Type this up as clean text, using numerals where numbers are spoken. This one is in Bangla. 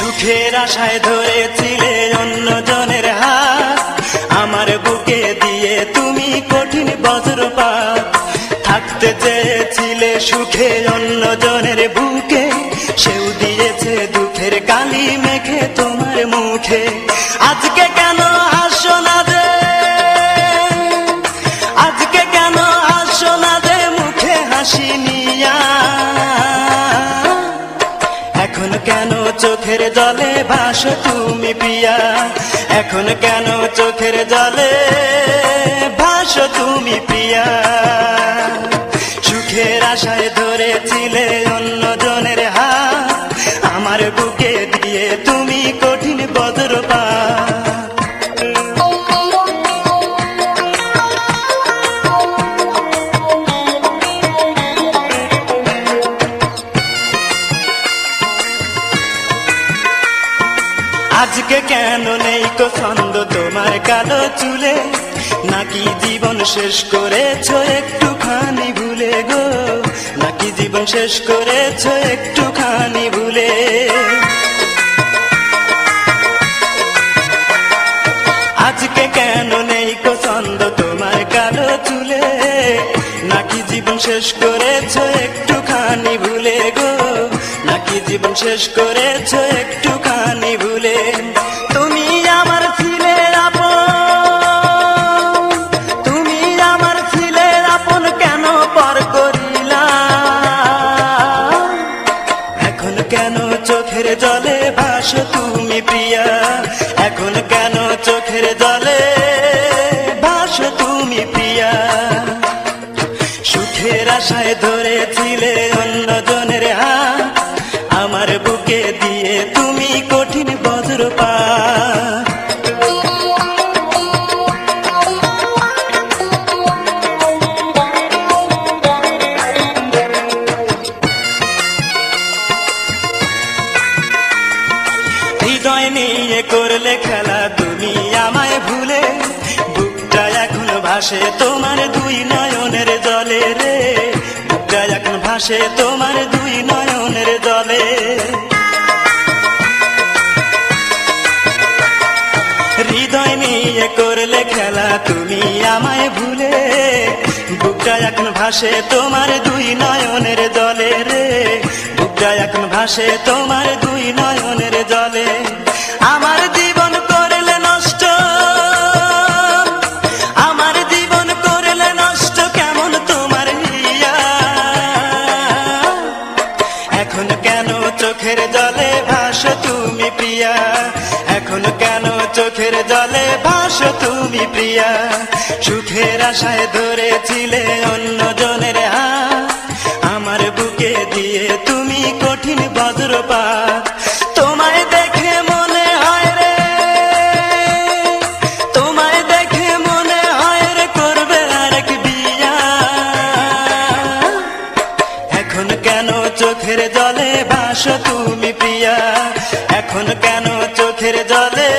সুখের আশায় ধরেছিলে অন্যজনের হাত, আমার বুকে দিয়ে তুমি কঠিন বজ্রপাত। থাকতে চেয়েছিলে সুখে অন্যজনের বুকে, সেও দিয়েছে দুঃখের কালি মেখে তোমার মুখে। আজকে কেন হাসো না যে, আজকে কেন হাসো না যে মুখে হাসি নিয়া? এখন কেন চোখের জলে ভাসো তুমি প্রিয়া? এখন কেন চোখের জলে ভাসো তুমি প্রিয়া? সুখের আশায় ধরেছিলে অন্যজনের হাত, আমার বুকে দিয়ে তুমি কঠিন বজ্রপাত। আজকে কেন নেই কো ছন্দ তোমার কালো চুলে? নাকি জীবন শেষ করেছো একটুখানি ভুলে গো? নাকি জীবন শেষ করেছো একটুখানি ভুলে? আজকে কেন নেই কো ছন্দ তোমার কালো চুলে? নাকি জীবন শেষ করেছো একটুখানি ভুলে গো? নাকি জীবন শেষ করেছো একটুখানি ভুলে? তুমি আমার ছিলে আপন, তুমি আমার ছিলে আপন, কেন পর করিলা? এখন কেন চোখের জলে ভাসো তুমি প্রিয়া? এখন কেন চোখের জলে ভাসো তুমি প্রিয়া? সুখের আশায় ধরেছিলে অন্যজনের হাত, আমার বুকে দিয়ে তুমি কঠিন বজ্রপাত। হৃদয় নিয়ে করলে খেলা তুমি আমায় ভুলে, বুকটা এখন ভাসে তোমার দুই নয়নের জলে রে, বুকটা এখন ভাসে তোমার দুই নয়নের জলে। হৃদয় নিয়ে করলে খেলা তুমি আমায় ভুলে, বুকটা এখন ভাসে তোমার দুই নয়নের জলে রে, বুকটা এখন ভাসে তোমার দুই নয়নের জলে। আমার জীবন করলে নষ্ট, আমার জীবন করলে নষ্ট, কেমন তোমার হিয়া? এখন কেন চোখের জলে ভাসো তুমি প্রিয়া? এখন কেন চোখের জলে ভাসো তুমি প্রিয়া? সুখের আশায় ধরেছিলে অন্যজনের হাত, আমার বুকে দিয়ে তুমি কঠিন বজ্রপাত। তোমায় দেখে মনে হয় রে, তোমায় দেখে মনে হয় রে করবে আরেক বিয়া। এখন কেন চোখের জলে ভাসো তুমি প্রিয়া? এখন কেন চোখের জলে